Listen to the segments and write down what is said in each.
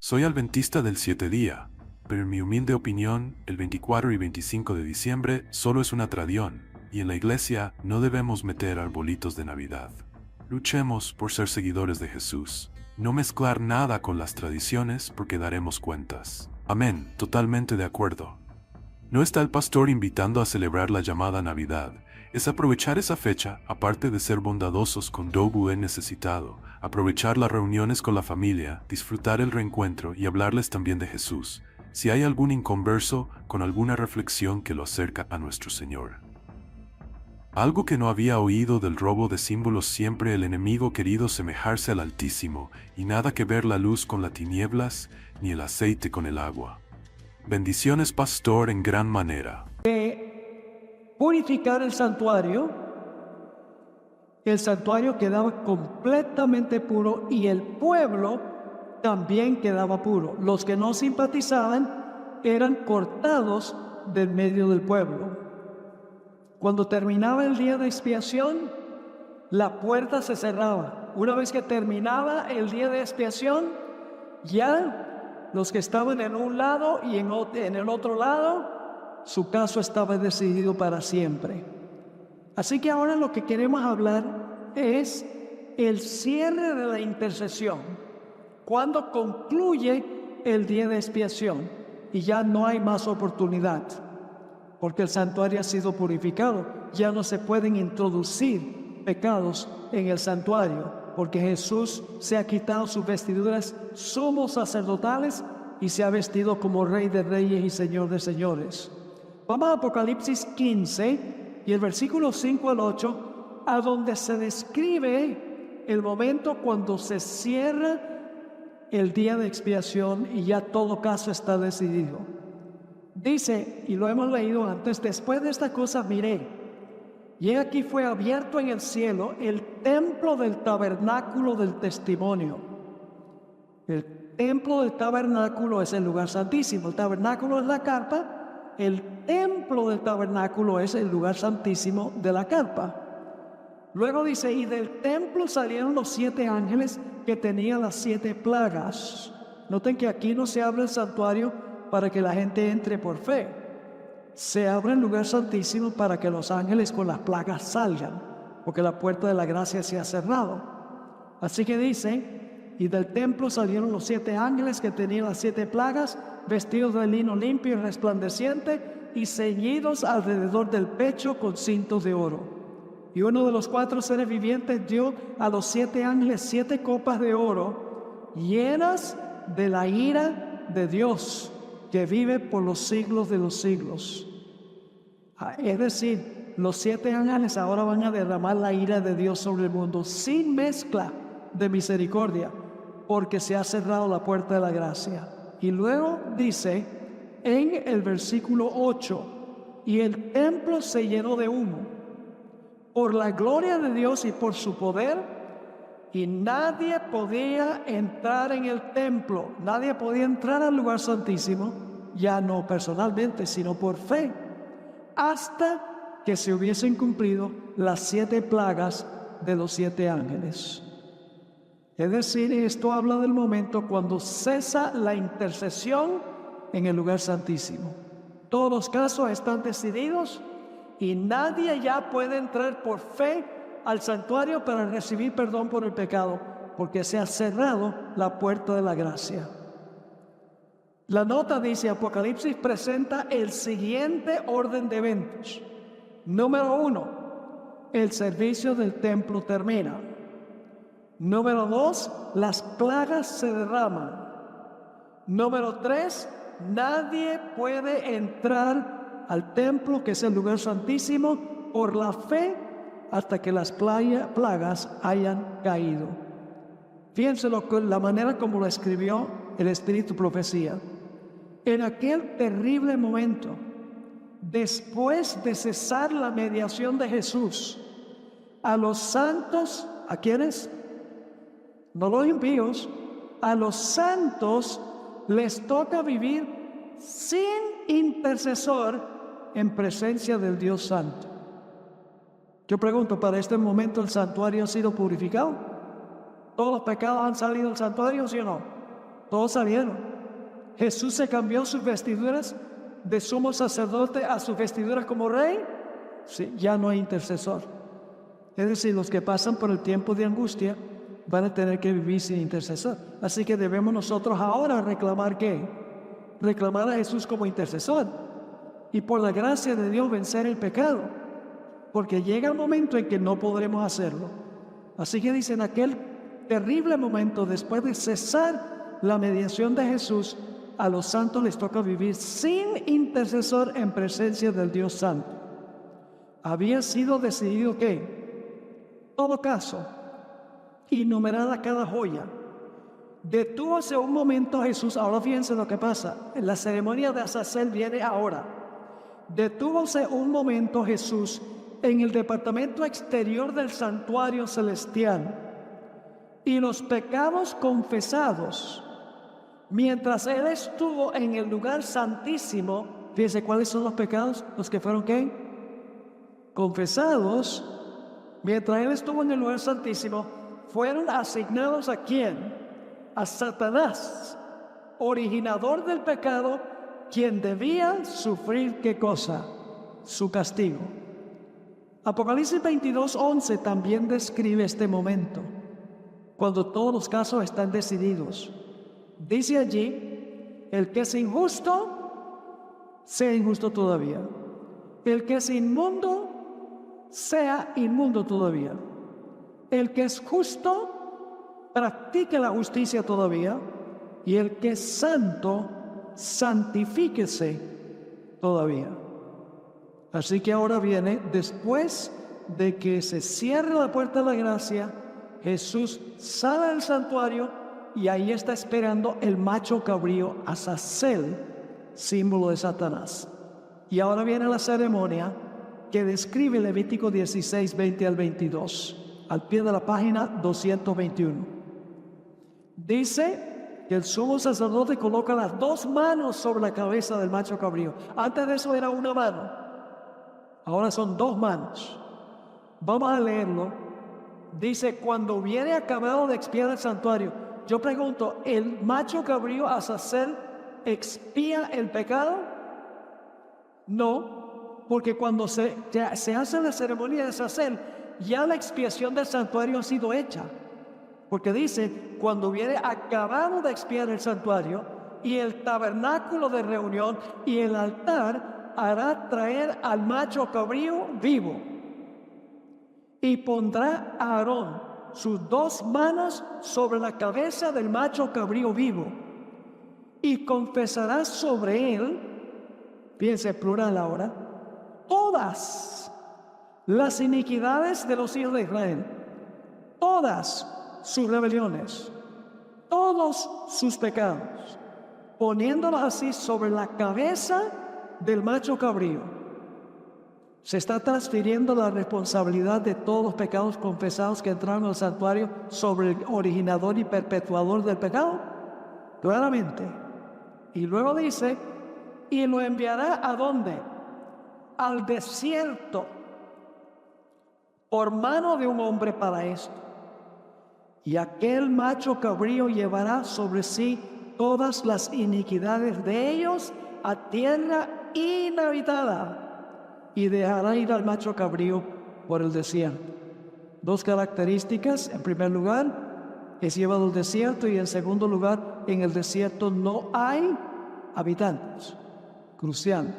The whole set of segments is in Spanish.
Soy adventista del 7 día, pero en mi humilde opinión, el 24 y 25 de diciembre solo es una tradición, y en la iglesia no debemos meter arbolitos de Navidad. Luchemos por ser seguidores de Jesús, no mezclar nada con las tradiciones porque daremos cuentas. Amén, totalmente de acuerdo. No está el pastor invitando a celebrar la llamada Navidad, es aprovechar esa fecha, aparte de ser bondadosos con el necesitado, aprovechar las reuniones con la familia, disfrutar el reencuentro y hablarles también de Jesús, si hay algún inconverso con alguna reflexión que lo acerca a nuestro Señor. Algo que no había oído del robo de símbolos, siempre el enemigo querido semejarse al Altísimo, y nada que ver la luz con las tinieblas, ni el aceite con el agua. Bendiciones, pastor, en gran manera. Purificar el santuario quedaba completamente puro y el pueblo también quedaba puro. Los que no simpatizaban eran cortados del medio del pueblo. Cuando terminaba el día de expiación, la puerta se cerraba. Una vez que terminaba el día de expiación, ya los que estaban en un lado y en el otro lado, su caso estaba decidido para siempre. Así que ahora lo que queremos hablar es el cierre de la intercesión, cuando concluye el día de expiación y ya no hay más oportunidad, porque el santuario ha sido purificado. Ya no se pueden introducir pecados en el santuario, porque Jesús se ha quitado sus vestiduras sumos sacerdotales y se ha vestido como Rey de Reyes y Señor de Señores. Vamos a Apocalipsis 15 y el versículo 5 al 8, a donde se describe el momento cuando se cierra el día de expiación y ya todo caso está decidido. Dice, y lo hemos leído antes: después de esta cosa miré, y aquí fue abierto en el cielo el templo del tabernáculo del testimonio. El templo del tabernáculo es el lugar santísimo. El tabernáculo es la carpa. El templo del tabernáculo es el lugar santísimo de la carpa. Luego dice, y del templo salieron los 7 ángeles que tenían las 7 plagas. Noten que aquí no se abre el santuario para que la gente entre por fe. Se abre el lugar santísimo para que los ángeles con las plagas salgan, porque la puerta de la gracia se ha cerrado. Así que dice, y del templo salieron los 7 ángeles que tenían las 7 plagas, vestidos de lino limpio y resplandeciente, y ceñidos alrededor del pecho con cintos de oro. Y uno de los 4 seres vivientes dio a los 7 ángeles 7 copas de oro, llenas de la ira de Dios, que vive por los siglos de los siglos. Es decir, los 7 ángeles ahora van a derramar la ira de Dios sobre el mundo, sin mezcla de misericordia, porque se ha cerrado la puerta de la gracia. Y luego dice en el versículo 8, y el templo se llenó de humo por la gloria de Dios y por su poder, y nadie podía entrar en el templo, nadie podía entrar al lugar santísimo, ya no personalmente, sino por fe, hasta que se hubiesen cumplido las 7 plagas de los 7 ángeles. Es decir, esto habla del momento cuando cesa la intercesión en el lugar santísimo. Todos los casos están decididos y nadie ya puede entrar por fe al santuario para recibir perdón por el pecado, porque se ha cerrado la puerta de la gracia. La nota dice, Apocalipsis presenta el siguiente orden de eventos. Número 1, el servicio del templo termina. Número 2, las plagas se derraman. Número 3, nadie puede entrar al templo, que es el lugar santísimo, por la fe hasta que las plagas hayan caído. Fíjense la manera como lo escribió el Espíritu Profecía. En aquel terrible momento, después de cesar la mediación de Jesús, a los santos, ¿a quiénes? No los impíos, a los santos les toca vivir sin intercesor en presencia del Dios Santo. Yo pregunto, ¿para este momento el santuario ha sido purificado? ¿Todos los pecados han salido del santuario, sí o no? Todos sabieron. Jesús se cambió sus vestiduras de sumo sacerdote a sus vestiduras como rey. Sí, ya no hay intercesor. Es decir, los que pasan por el tiempo de angustia van a tener que vivir sin intercesor. Así que debemos nosotros ahora reclamar ¿qué? Reclamar a Jesús como intercesor. Y por la gracia de Dios vencer el pecado. Porque llega el momento en que no podremos hacerlo. Así que dice, en aquel terrible momento, después de cesar la mediación de Jesús, a los santos les toca vivir sin intercesor en presencia del Dios Santo. Había sido decidido que, todo caso, y numerada cada joya, detúvose un momento Jesús. Ahora fíjense lo que pasa. La ceremonia de Azazel viene ahora. Detúvose un momento Jesús en el departamento exterior del santuario celestial, y los pecados confesados, mientras Él estuvo en el lugar santísimo. Fíjense cuáles son los pecados, los que fueron ¿qué? Confesados. Mientras Él estuvo en el lugar santísimo, fueron asignados ¿a quién? A Satanás, originador del pecado, quien debía sufrir ¿qué cosa? Su castigo. Apocalipsis 22:11 también describe este momento, cuando todos los casos están decididos. Dice allí, el que es injusto, sea injusto todavía. El que es inmundo, sea inmundo todavía. El que es justo, practique la justicia todavía. Y el que es santo, santifíquese todavía. Así que ahora viene, después de que se cierre la puerta de la gracia, Jesús sale del santuario y ahí está esperando el macho cabrío Azazel, símbolo de Satanás. Y ahora viene la ceremonia que describe Levítico 16, 20 al 22, al pie de la página 221. Dice que el sumo sacerdote coloca las dos manos sobre la cabeza del macho cabrío. Antes de eso era una mano, ahora son dos manos. Vamos a leerlo. Dice, cuando hubiere acabado de expiar el santuario. Yo pregunto, ¿el macho cabrío Azazel expía el pecado? No, porque cuando se hace la ceremonia de Azazel, ya la expiación del santuario ha sido hecha. Porque dice, cuando hubiere acabado de expiar el santuario y el tabernáculo de reunión y el altar, hará traer al macho cabrío vivo. Y pondrá a Aarón sus dos manos sobre la cabeza del macho cabrío vivo. Y confesará sobre él, fíjense plural ahora, todas las iniquidades de los hijos de Israel, todas sus rebeliones, todos sus pecados, poniéndolos así sobre la cabeza del macho cabrío. Se está transfiriendo la responsabilidad de todos los pecados confesados que entraron al santuario sobre el originador y perpetuador del pecado, claramente. Y luego dice, y lo enviará ¿a dónde? Al desierto, por mano de un hombre para esto. Y aquel macho cabrío llevará sobre sí todas las iniquidades de ellos a tierra inhabitada, y dejará ir al macho cabrío por el desierto. Dos características: en primer lugar, es llevado al desierto, y en segundo lugar, en el desierto no hay habitantes. Crucial.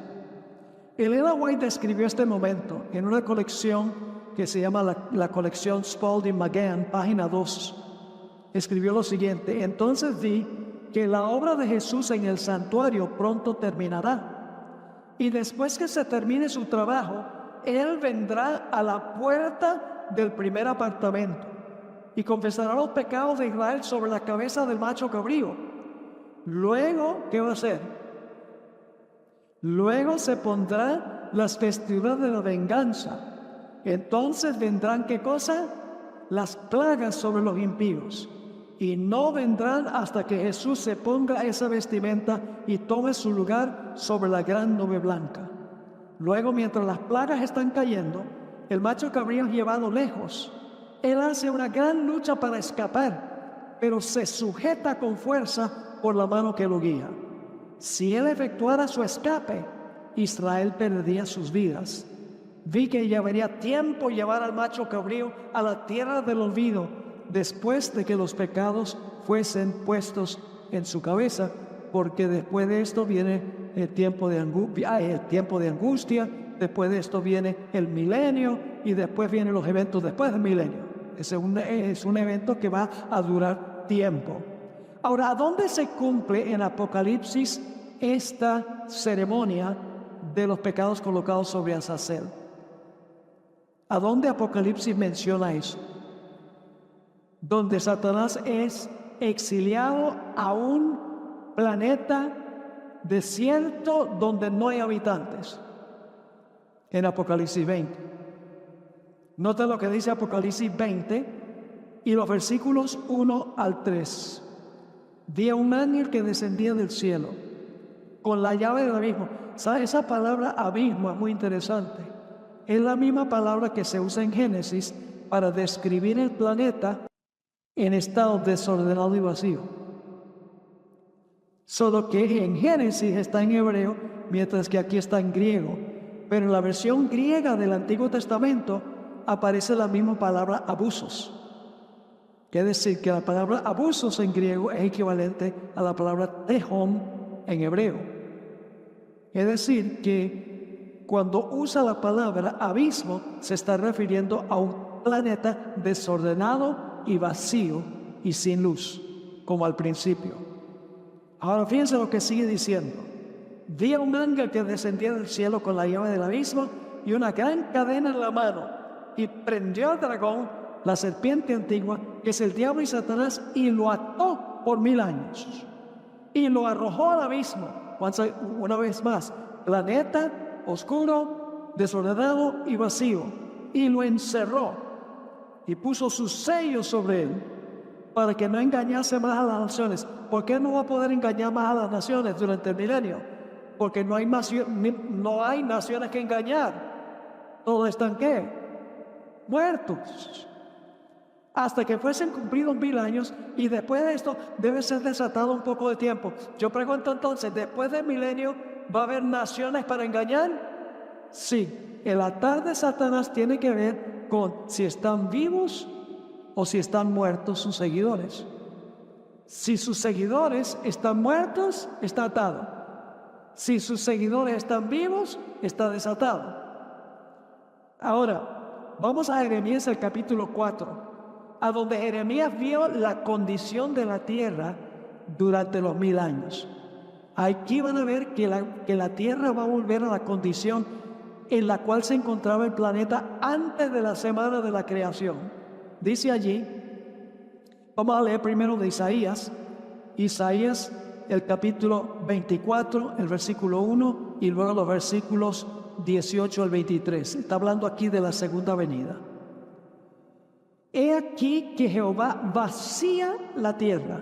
Elena White describió este momento en una colección que se llama la colección Spalding Magan, página 2. Escribió lo siguiente: entonces vi que la obra de Jesús en el santuario pronto terminará. Y después que se termine su trabajo, Él vendrá a la puerta del primer apartamento y confesará los pecados de Israel sobre la cabeza del macho cabrío. Luego, ¿qué va a hacer? Luego se pondrá las vestiduras de la venganza. Entonces vendrán, ¿qué cosa? Las plagas sobre los impíos. Y no vendrán hasta que Jesús se ponga esa vestimenta y tome su lugar sobre la gran nube blanca. Luego, mientras las plagas están cayendo, el macho cabrío es llevado lejos. Él hace una gran lucha para escapar, pero se sujeta con fuerza por la mano que lo guía. Si él efectuara su escape, Israel perdería sus vidas. Vi que llevaría tiempo llevar al macho cabrío a la tierra del olvido, después de que los pecados fuesen puestos en su cabeza, porque después de esto viene el tiempo de angustia, después de esto viene el milenio y después vienen los eventos después del milenio. Es un evento que va a durar tiempo. Ahora, ¿a dónde se cumple en Apocalipsis esta ceremonia de los pecados colocados sobre Azazel? ¿A dónde Apocalipsis menciona eso? Donde Satanás es exiliado a un planeta desierto donde no hay habitantes. En Apocalipsis 20. Nota lo que dice Apocalipsis 20 y los versículos 1 al 3. Vi a un ángel que descendía del cielo con la llave del abismo. ¿Sabe? Esa palabra abismo es muy interesante. Es la misma palabra que se usa en Génesis para describir el planeta en estado desordenado y vacío. Solo que en Génesis está en hebreo, mientras que aquí está en griego. Pero en la versión griega del Antiguo Testamento aparece la misma palabra abusos. Quiere decir que la palabra abusos en griego es equivalente a la palabra tehom en hebreo. Es decir, que cuando usa la palabra abismo, se está refiriendo a un planeta desordenado y vacío y sin luz, como al principio. Ahora fíjense lo que sigue diciendo. Vi a un ángel que descendía del cielo con la llave del abismo y una gran cadena en la mano, y prendió al dragón, la serpiente antigua, que es el diablo y Satanás, y lo ató por 1000 años. Y lo arrojó al abismo. Una vez más, planeta oscuro, desordenado y vacío. Y lo encerró y puso sus sellos sobre él para que no engañase más a las naciones. ¿Por qué no va a poder engañar más a las naciones durante el milenio? Porque no hay naciones que engañar. Todos están ¿qué? Muertos. Hasta que fuesen cumplidos 1000 años, y después de esto debe ser desatado un poco de tiempo. Yo pregunto entonces, ¿después del milenio va a haber naciones para engañar? Sí, el atar de Satanás tiene que ver con si están vivos o si están muertos sus seguidores. Si sus seguidores están muertos, está atado. Si sus seguidores están vivos, está desatado. Ahora, vamos a Jeremías el capítulo 4, a donde Jeremías vio la condición de la tierra durante los 1000 años. Aquí van a ver que la tierra va a volver a la condición en la cual se encontraba el planeta antes de la semana de la creación. Dice allí, vamos a leer primero de Isaías, el capítulo 24, el versículo 1, y luego los versículos 18 al 23. Está hablando aquí de la segunda venida. He aquí que Jehová vacía la tierra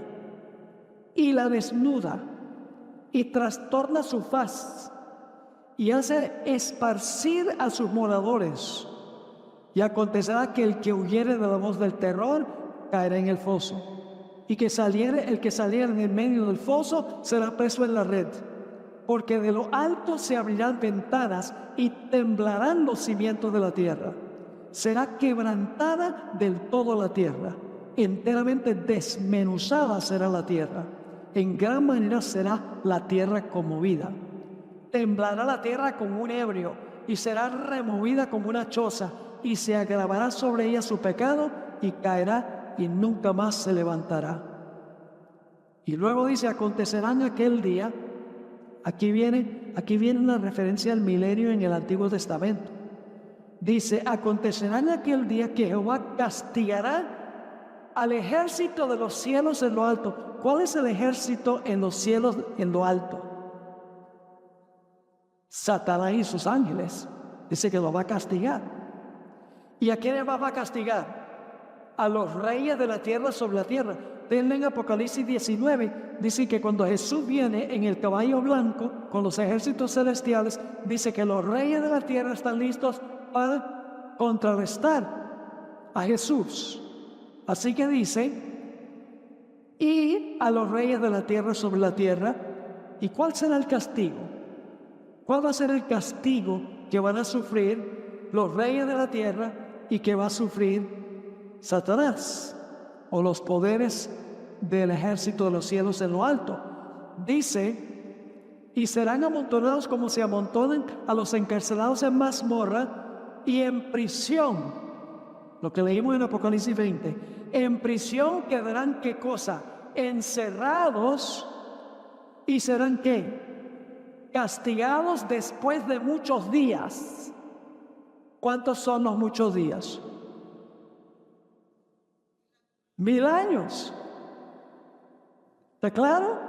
y la desnuda y trastorna su faz y hace esparcir a sus moradores. Y acontecerá que el que huyere de la voz del terror caerá en el foso, y el que saliere en el medio del foso será preso en la red. Porque de lo alto se abrirán ventanas y temblarán los cimientos de la tierra. Será quebrantada del todo la tierra, enteramente desmenuzada será la tierra. En gran manera será la tierra conmovida. Temblará la tierra como un ebrio y será removida como una choza, y se agravará sobre ella su pecado y caerá y nunca más se levantará. Y luego dice, acontecerá en aquel día. Aquí viene una referencia al milenio en el Antiguo Testamento. Dice, acontecerá en aquel día que Jehová castigará al ejército de los cielos en lo alto. ¿Cuál es el ejército en los cielos en lo alto? Satanás y sus ángeles. Dice que lo va a castigar. ¿Y a quiénes va a castigar? A los reyes de la tierra sobre la tierra. En Apocalipsis 19 dice que cuando Jesús viene en el caballo blanco con los ejércitos celestiales, dice que los reyes de la tierra están listos para contrarrestar a Jesús. Así que dice y a los reyes de la tierra sobre la tierra. ¿Y cuál será el castigo? ¿Cuál va a ser el castigo que van a sufrir los reyes de la tierra y que va a sufrir Satanás o los poderes del ejército de los cielos en lo alto? Dice: y serán amontonados como se amontonan a los encarcelados en mazmorra y en prisión. Lo que leímos en Apocalipsis 20. En prisión quedarán, ¿qué cosa? Encerrados, y serán ¿qué? Castigados después de muchos días. ¿Cuántos son los muchos días? 1000 años. ¿Está claro?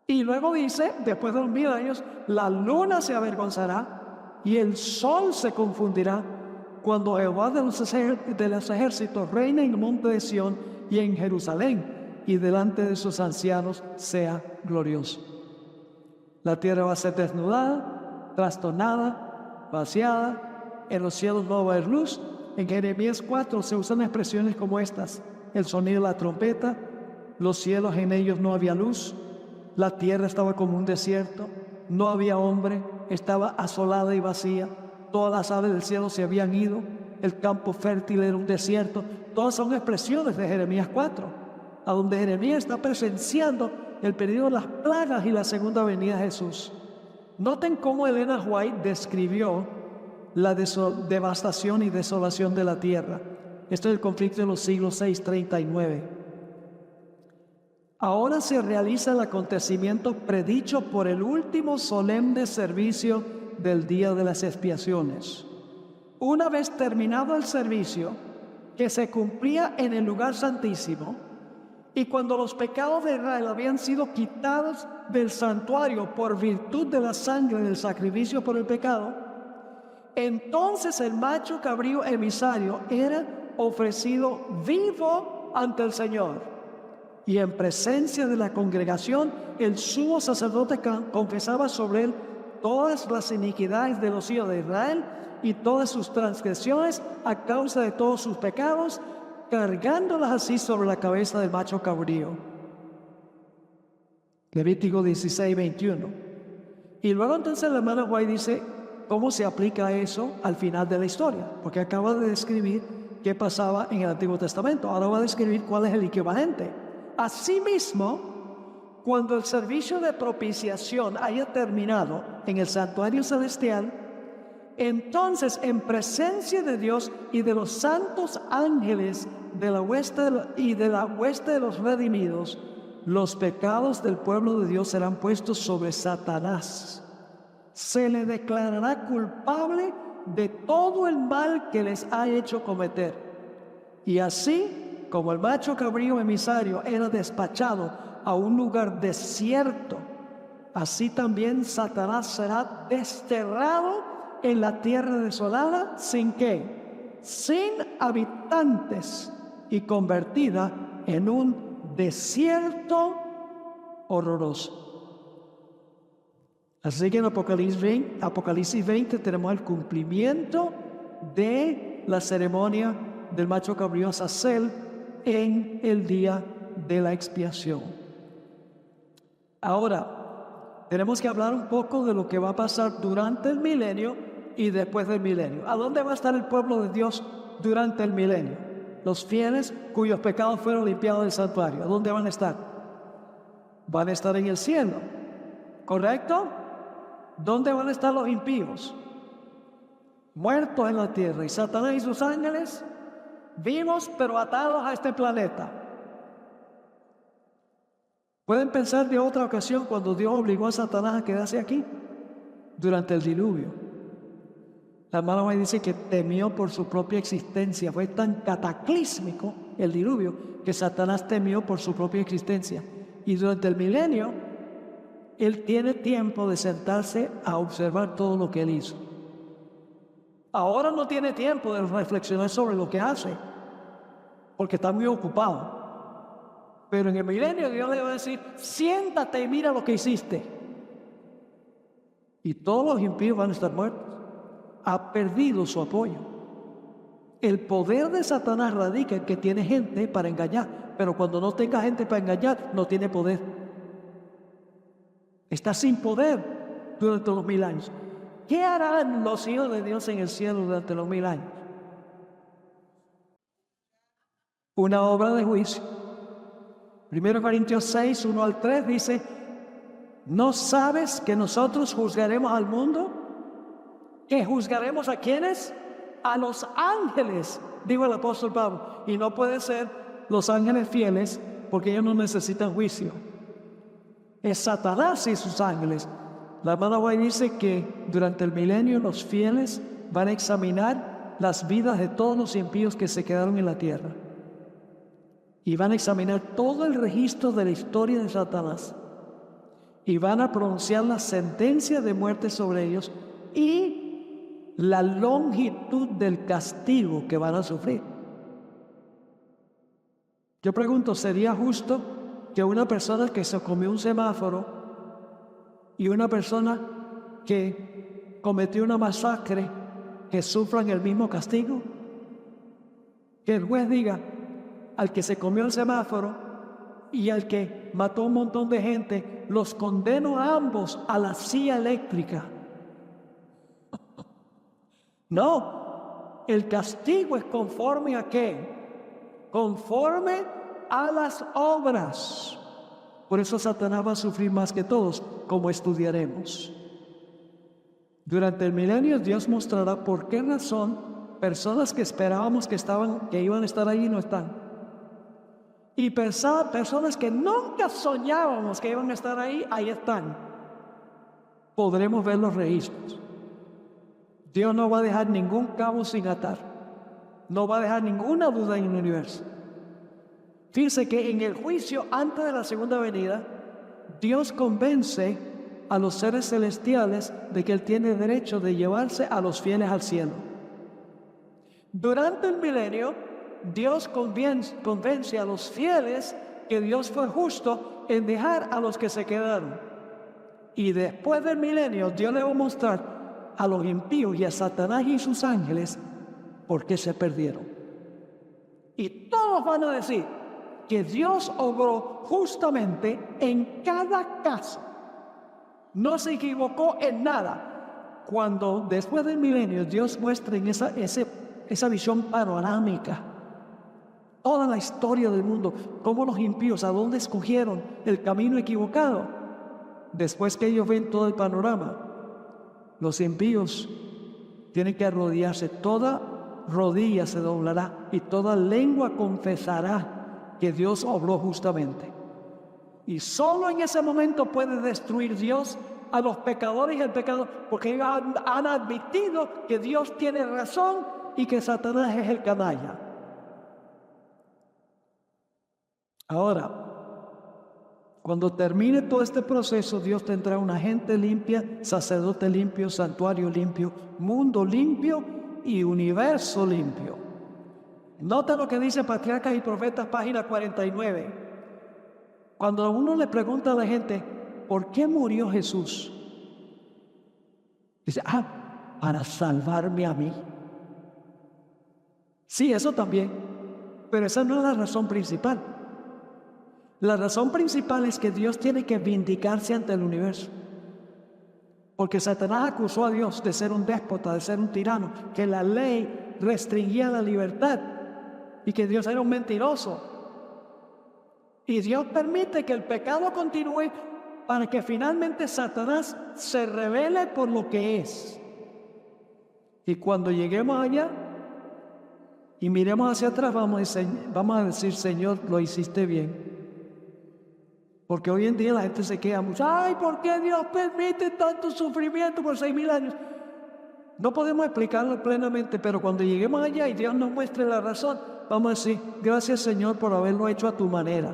Y luego dice, después de los 1000 años, la luna se avergonzará y el sol se confundirá cuando Jehová de los ejércitos reine en el monte de Sión y en Jerusalén, y delante de sus ancianos sea glorioso. La tierra va a ser desnudada, trastornada, vaciada. En los cielos no va a haber luz. En Jeremías 4 se usan expresiones como estas: el sonido de la trompeta, los cielos, en ellos no había luz, la tierra estaba como un desierto, no había hombre, estaba asolada y vacía, todas las aves del cielo se habían ido, el campo fértil era un desierto. Todas son expresiones de Jeremías 4, a donde Jeremías está presenciando el periodo de las plagas y la segunda venida de Jesús. Noten cómo Elena White describió la devastación y desolación de la tierra. Esto es el conflicto de los siglos 6, 39. Ahora se realiza el acontecimiento predicho por el último solemne servicio del día de las expiaciones. Una vez terminado el servicio, que se cumplía en el lugar santísimo, y cuando los pecados de Israel habían sido quitados del santuario por virtud de la sangre del sacrificio por el pecado, entonces el macho cabrío emisario era ofrecido vivo ante el Señor. Y en presencia de la congregación, el sumo sacerdote confesaba sobre él todas las iniquidades de los hijos de Israel y todas sus transgresiones a causa de todos sus pecados, cargándolas así sobre la cabeza del macho cabrío. Levítico 16, 21. Y luego entonces la hermana White dice cómo se aplica eso al final de la historia, porque acaba de describir qué pasaba en el Antiguo Testamento. Ahora va a describir cuál es el equivalente. Asimismo, cuando el servicio de propiciación haya terminado en el santuario celestial, entonces en presencia de Dios y de los santos ángeles de la hueste de los redimidos, los pecados del pueblo de Dios serán puestos sobre Satanás. Se le declarará culpable de todo el mal que les ha hecho cometer. Y así como el macho cabrío emisario era despachado a un lugar desierto, así también Satanás será desterrado en la tierra desolada, ¿sin qué? Sin habitantes, y convertida en un desierto horroroso. Así que en Apocalipsis 20 tenemos el cumplimiento de la ceremonia del macho cabrío Azazel en el día de la expiación. Ahora, tenemos que hablar un poco de lo que va a pasar durante el milenio y después del milenio. ¿A dónde va a estar el pueblo de Dios durante el milenio? Los fieles cuyos pecados fueron limpiados del santuario. ¿A dónde van a estar? Van a estar en el cielo, ¿correcto? ¿Dónde van a estar los impíos? Muertos en la tierra. ¿Y Satanás y sus ángeles? Vivos pero atados a este planeta. Pueden pensar de otra ocasión cuando Dios obligó a Satanás a quedarse aquí durante el diluvio. La hermana May dice que temió por su propia existencia. Fue tan cataclísmico el diluvio que Satanás temió por su propia existencia. Y durante el milenio, él tiene tiempo de sentarse a observar todo lo que él hizo. Ahora no tiene tiempo de reflexionar sobre lo que hace, porque está muy ocupado. Pero en el milenio Dios le va a decir: siéntate y mira lo que hiciste. Y todos los impíos van a estar muertos. Ha perdido su apoyo. El poder de Satanás radica en que tiene gente para engañar, pero cuando no tenga gente para engañar, no tiene poder. Está sin poder durante los 1000 años. ¿Qué harán los hijos de Dios en el cielo durante los 1000 años? Una obra de juicio. 1 Corintios 6, 1 al 3 dice: ¿no sabes que nosotros juzgaremos al mundo? ¿Que juzgaremos a quiénes? A los ángeles, dijo el apóstol Pablo. Y no puede ser los ángeles fieles, porque ellos no necesitan juicio. Es Satanás y sus ángeles. La hermana White dice que durante el milenio los fieles van a examinar las vidas de todos los impíos que se quedaron en la tierra. Y van a examinar todo el registro de la historia de Satanás. Y van a pronunciar la sentencia de muerte sobre ellos y la longitud del castigo que van a sufrir. Yo pregunto, ¿sería justo que una persona que se comió un semáforo y una persona que cometió una masacre que sufran el mismo castigo? Que el juez diga, al que se comió el semáforo y al que mató un montón de gente, los condeno a ambos a la silla eléctrica. No, el castigo es conforme a ¿qué? Conforme a las obras. Por eso Satanás va a sufrir más que todos, como estudiaremos. Durante el milenio Dios mostrará por qué razón personas que esperábamos que iban a estar ahí no están. Y personas que nunca soñábamos que iban a estar ahí, ahí están. Podremos ver los registros. Dios no va a dejar ningún cabo sin atar. No va a dejar ninguna duda en el universo. Fíjense que en el juicio antes de la segunda venida, Dios convence a los seres celestiales de que Él tiene derecho de llevarse a los fieles al cielo. Durante el milenio, Dios convence a los fieles que Dios fue justo en dejar a los que se quedaron. Y después del milenio, Dios le va a mostrar a los impíos y a Satanás y sus ángeles por qué se perdieron. Y todos van a decir que Dios obró justamente en cada caso. No se equivocó en nada. Cuando después del milenio Dios muestra en esa visión panorámica toda la historia del mundo, cómo los impíos, a dónde escogieron el camino equivocado. Después que ellos ven todo el panorama, los impíos tienen que arrodillarse, toda rodilla se doblará y toda lengua confesará que Dios obró justamente. Y solo en ese momento puede destruir Dios a los pecadores y el pecado, porque ellos han admitido que Dios tiene razón y que Satanás es el canalla. Ahora, cuando termine todo este proceso, Dios tendrá una gente limpia, sacerdote limpio, santuario limpio, mundo limpio y universo limpio. Nota lo que dice Patriarcas y Profetas, página 49. Cuando uno le pregunta a la gente, ¿por qué murió Jesús? Dice, para salvarme a mí. Sí, eso también, pero esa no es la razón principal. La razón principal es que Dios tiene que vindicarse ante el universo. Porque Satanás acusó a Dios de ser un déspota, de ser un tirano, que la ley restringía la libertad y que Dios era un mentiroso. Y Dios permite que el pecado continúe para que finalmente Satanás se revele por lo que es. Y cuando lleguemos allá y miremos hacia atrás, vamos a decir, Señor, lo hiciste bien. Porque hoy en día la gente se queja mucho. ¡Ay, por qué Dios permite tanto sufrimiento por 6,000 años! No podemos explicarlo plenamente, pero cuando lleguemos allá y Dios nos muestre la razón, vamos a decir, gracias Señor por haberlo hecho a tu manera.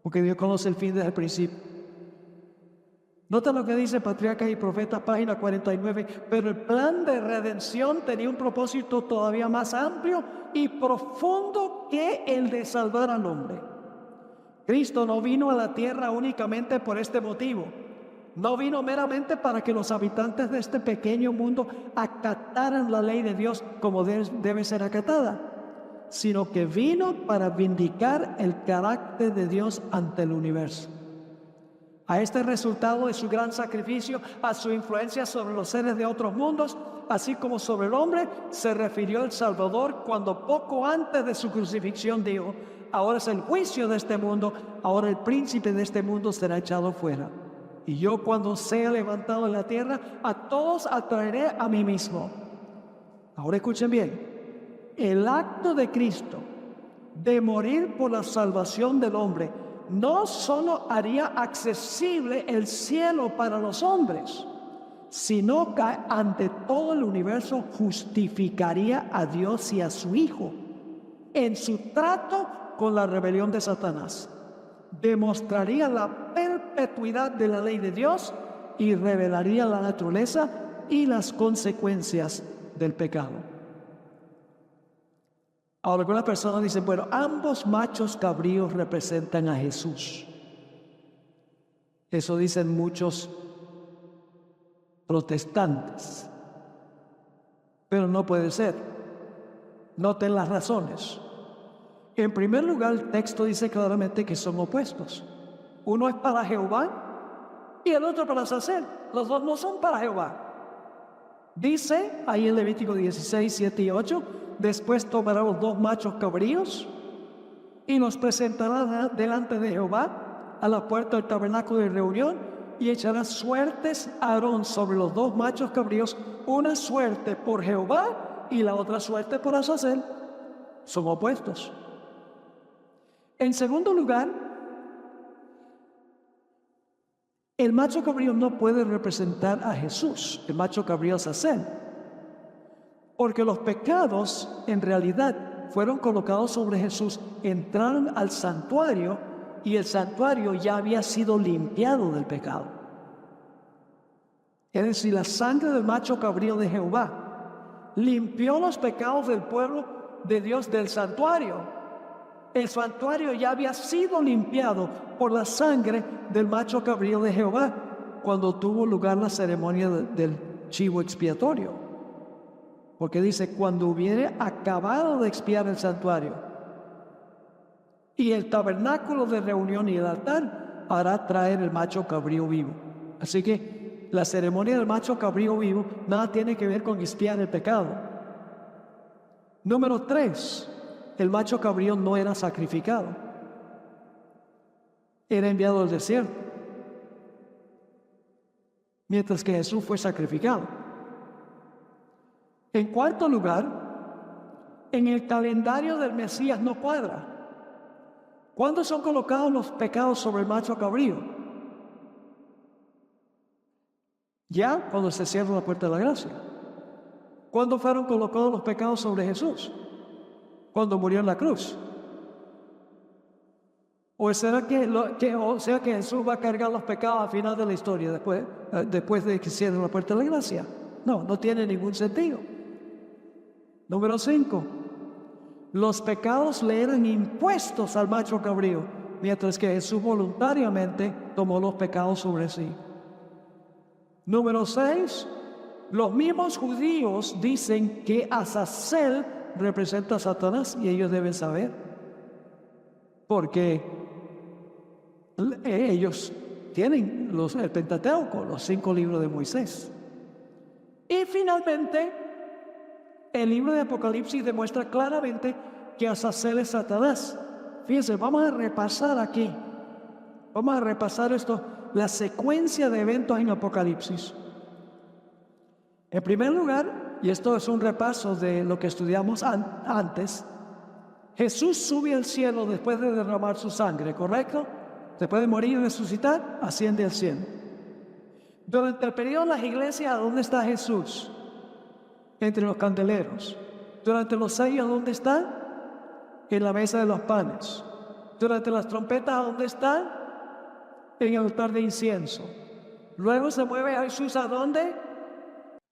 Porque Dios conoce el fin desde el principio. Nota lo que dice Patriarcas y Profetas, página 49. Pero el plan de redención tenía un propósito todavía más amplio y profundo que el de salvar al hombre. Cristo no vino a la tierra únicamente por este motivo. No vino meramente para que los habitantes de este pequeño mundo acataran la ley de Dios como debe ser acatada. sino que vino para vindicar el carácter de Dios ante el universo. A este resultado de su gran sacrificio, a su influencia sobre los seres de otros mundos, así como sobre el hombre, se refirió el Salvador cuando poco antes de su crucifixión dijo: ahora es el juicio de este mundo, ahora el príncipe de este mundo será echado fuera. Y yo, cuando sea levantado en la tierra, a todos atraeré a mí mismo. Ahora escuchen bien, el acto de Cristo de morir por la salvación del hombre no solo haría accesible el cielo para los hombres, sino que ante todo el universo justificaría a Dios y a su Hijo en su trato con la rebelión de Satanás. Demostraría la perpetuidad de la ley de Dios y revelaría la naturaleza y las consecuencias del pecado. Ahora, algunas personas dicen: bueno, ambos machos cabríos representan a Jesús. Eso dicen muchos protestantes. Pero no puede ser. Noten las razones. En primer lugar, el texto dice claramente que son opuestos. Uno es para Jehová y el otro para Azazel. Los dos no son para Jehová. Dice ahí en Levítico 16, 7 y 8: después tomará los dos machos cabríos y los presentará delante de Jehová a la puerta del tabernáculo de reunión, y echará suertes a Aarón sobre los dos machos cabríos, una suerte por Jehová y la otra suerte por Azazel. Son opuestos. En segundo lugar, el macho cabrío no puede representar a Jesús, el macho cabrío Azazel, porque los pecados en realidad fueron colocados sobre Jesús, entraron al santuario y el santuario ya había sido limpiado del pecado. Es decir, la sangre del macho cabrío de Jehová limpió los pecados del pueblo de Dios del santuario. El santuario ya había sido limpiado por la sangre del macho cabrío de Jehová cuando tuvo lugar la ceremonia del chivo expiatorio. Porque dice: cuando hubiere acabado de expiar el santuario y el tabernáculo de reunión y el altar, hará traer el macho cabrío vivo. Así que la ceremonia del macho cabrío vivo nada tiene que ver con expiar el pecado. Número 3. El macho cabrío no era sacrificado. Era enviado al desierto. Mientras que Jesús fue sacrificado. En cuarto lugar, en el calendario del Mesías no cuadra. ¿Cuándo son colocados los pecados sobre el macho cabrío? Ya cuando se cierra la puerta de la gracia. ¿Cuándo fueron colocados los pecados sobre Jesús? Cuando murió en la cruz. ¿O será que Jesús va a cargar los pecados al final de la historia, después de que cierre la puerta de la gracia? No, no tiene ningún sentido. Número 5. Los pecados le eran impuestos al macho cabrío, mientras que Jesús voluntariamente tomó los pecados sobre sí. Número 6. Los mismos judíos dicen que Azazel representa a Satanás, y ellos deben saber, porque ellos tienen el Pentateuco, los 5 libros de Moisés. Y finalmente, el libro de Apocalipsis demuestra claramente que Azazel es Satanás. Fíjense, vamos a repasar aquí. Vamos a repasar la secuencia de eventos en Apocalipsis. En primer lugar, y esto es un repaso de lo que estudiamos antes, Jesús sube al cielo después de derramar su sangre, ¿correcto? Después de morir y resucitar, asciende al cielo. Durante el periodo de las iglesias, ¿dónde está Jesús? Entre los candeleros. Durante los sellos, ¿dónde está? En la mesa de los panes. Durante las trompetas, ¿dónde está? En el altar de incienso. Luego se mueve a Jesús, ¿a dónde?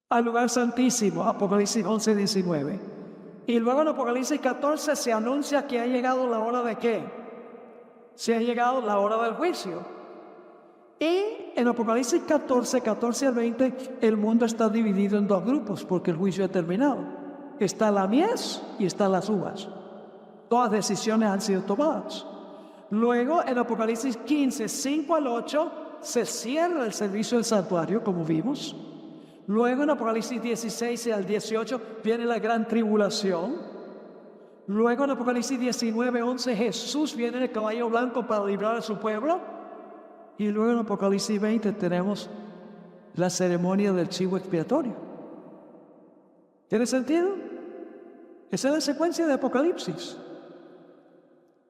Al lugar santísimo, Apocalipsis 11, 19. Y luego en Apocalipsis 14 se anuncia que ha llegado la hora de ¿qué? Se ha llegado la hora del juicio. Y en Apocalipsis 14 al 20, el mundo está dividido en 2 grupos porque el juicio ha terminado. Está la mies y está las uvas. Todas decisiones han sido tomadas. Luego, en Apocalipsis 15, 5 al 8, se cierra el servicio del santuario, como vimos. Luego, en Apocalipsis 16 al 18, viene la gran tribulación. Luego, en Apocalipsis 19, 11, Jesús viene en el caballo blanco para librar a su pueblo. Y luego, en Apocalipsis 20, tenemos la ceremonia del chivo expiatorio. ¿Tiene sentido? Esa es la secuencia de Apocalipsis.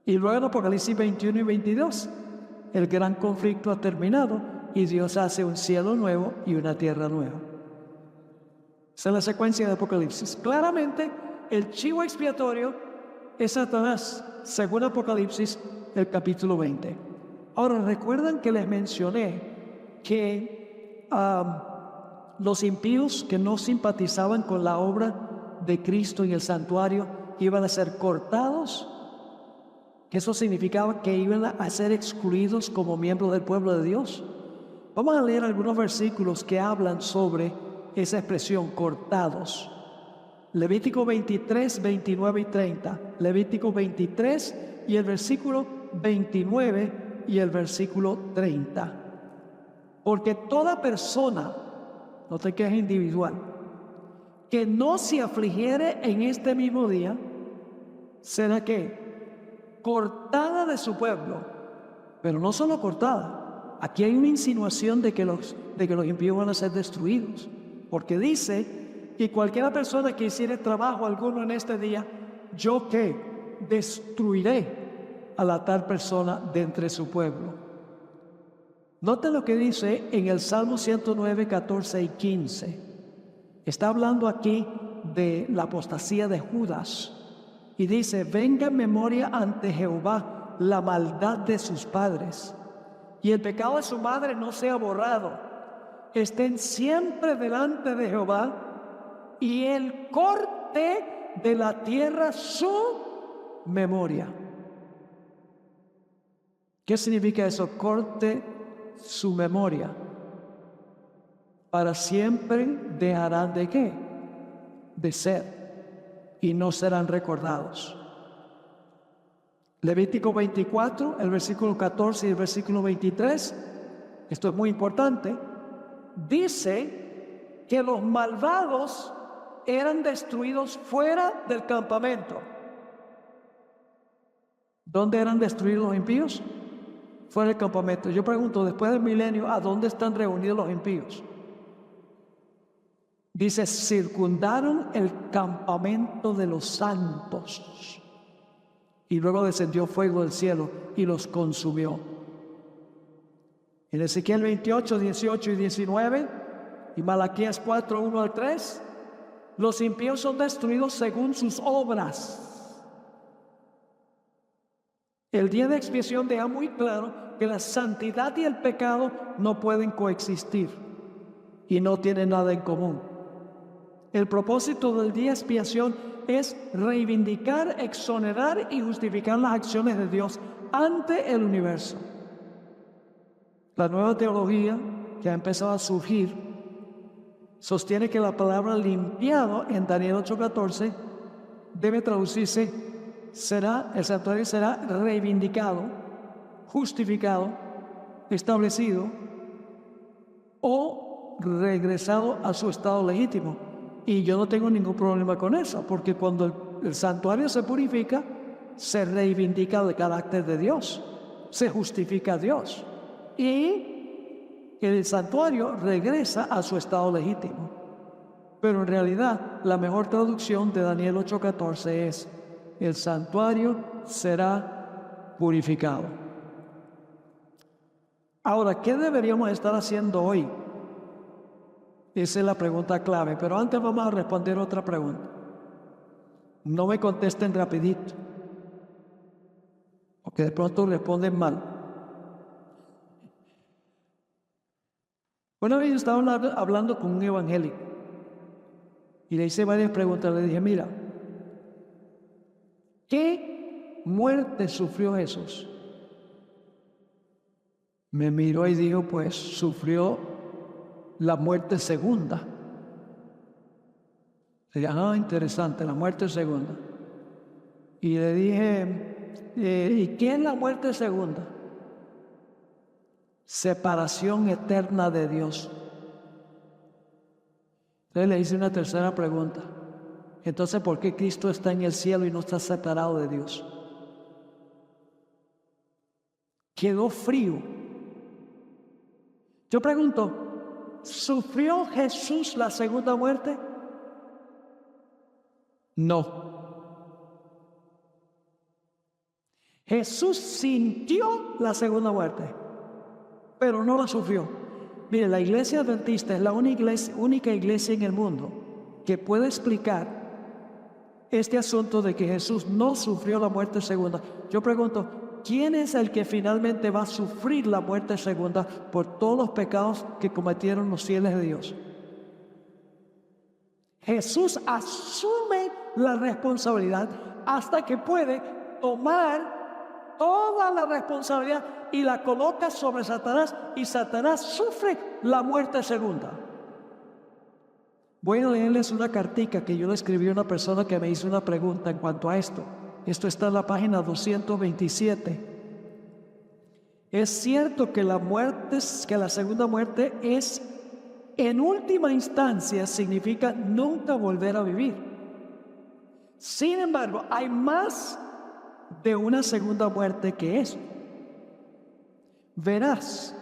Y luego en Apocalipsis 21 y 22, el gran conflicto ha terminado y Dios hace un cielo nuevo y una tierra nueva. Esa es la secuencia de Apocalipsis. Claramente, el chivo expiatorio es Satanás, según Apocalipsis, el capítulo 20. Ahora, ¿recuerdan que les mencioné que los impíos que no simpatizaban con la obra de Cristo en el santuario iban a ser cortados? Que eso significaba que iban a ser excluidos como miembros del pueblo de Dios. Vamos a leer algunos versículos que hablan sobre esa expresión, cortados. Levítico 23, 29 y 30. Levítico 23 y el versículo 29 y el versículo 30. Porque toda persona, note que es individual, que no se afligiere en este mismo día, será que cortada de su pueblo. Pero no solo cortada. Aquí hay una insinuación de que los impíos van a ser destruidos. Porque dice que cualquier persona que hiciere trabajo alguno en este día, yo que destruiré a la tal persona de entre su pueblo. Noten lo que dice en el Salmo 109, 14 y 15. Está hablando aquí de la apostasía de Judas. Y dice, venga en memoria ante Jehová la maldad de sus padres, y el pecado de su madre no sea borrado. Estén siempre delante de Jehová, y él corte de la tierra su memoria. ¿Qué significa eso? Corte su memoria. Para siempre dejarán de ¿qué? De ser. Y no serán recordados. Levítico 24, el versículo 14 y el versículo 23, esto es muy importante, dice que los malvados eran destruidos fuera del campamento. ¿Dónde eran destruidos los impíos? Fuera del campamento. Yo pregunto, después del milenio, ¿a dónde están reunidos los impíos? Dice, circundaron el campamento de los santos. Y luego descendió fuego del cielo y los consumió. En Ezequiel 28, 18 y 19 y Malaquías 4, 1 al 3, los impíos son destruidos según sus obras. El día de expiación deja muy claro que la santidad y el pecado no pueden coexistir y no tienen nada en común. El propósito del día de expiación es reivindicar, exonerar y justificar las acciones de Dios ante el universo. La nueva teología que ha empezado a surgir sostiene que la palabra limpiado en Daniel 8:14 debe traducirse, el santuario será reivindicado, justificado, establecido o regresado a su estado legítimo. Y yo no tengo ningún problema con eso, porque cuando el santuario se purifica, se reivindica el carácter de Dios, se justifica a Dios. Y el santuario regresa a su estado legítimo. Pero en realidad, la mejor traducción de Daniel 8:14 es, el santuario será purificado. Ahora, ¿qué deberíamos estar haciendo hoy? Esa es la pregunta clave, pero antes vamos a responder otra pregunta. No me contesten rapidito, porque de pronto responden mal. Una vez yo estaba hablando con un evangélico y le hice varias preguntas. Le dije, mira, ¿qué muerte sufrió Jesús? Me miró y dijo, pues sufrió la muerte segunda. Interesante, la muerte segunda. Y le dije, ¿y qué es la muerte segunda? Separación eterna de Dios. Entonces le hice una tercera pregunta. Entonces, ¿por qué Cristo está en el cielo y no está separado de Dios? Quedó frío. Yo pregunto, ¿sufrió Jesús la segunda muerte? No. Jesús sintió la segunda muerte, pero no la sufrió. Mire, la iglesia adventista es la única iglesia en el mundo que puede explicar este asunto de que Jesús no sufrió la muerte segunda. Yo pregunto, ¿quién es el que finalmente va a sufrir la muerte segunda por todos los pecados que cometieron los fieles de Dios? Jesús asume la responsabilidad hasta que puede tomar toda la responsabilidad y la coloca sobre Satanás, y Satanás sufre la muerte segunda. Voy a leerles una cartica que yo le escribí a una persona que me hizo una pregunta en cuanto a esto. Esto está en la página 227. Es cierto que la segunda muerte es, en última instancia, significa nunca volver a vivir. Sin embargo, hay más de una segunda muerte que eso. Verás,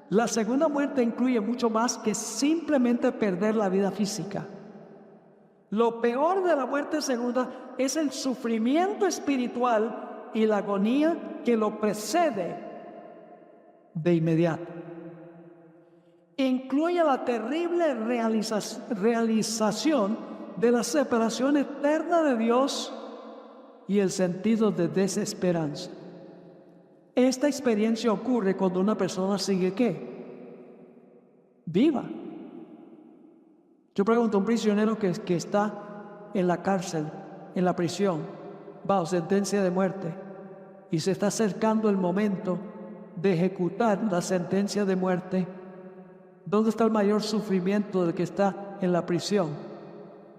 la segunda muerte incluye mucho más que simplemente perder la vida física. Lo peor de la muerte segunda es el sufrimiento espiritual y la agonía que lo precede de inmediato. Incluye la terrible realización de la separación eterna de Dios y el sentido de desesperanza. Esta experiencia ocurre cuando una persona sigue ¿qué? Viva. Yo pregunto a un prisionero que está en la cárcel, en la prisión, bajo sentencia de muerte, y se está acercando el momento de ejecutar la sentencia de muerte. ¿Dónde está el mayor sufrimiento del que está en la prisión?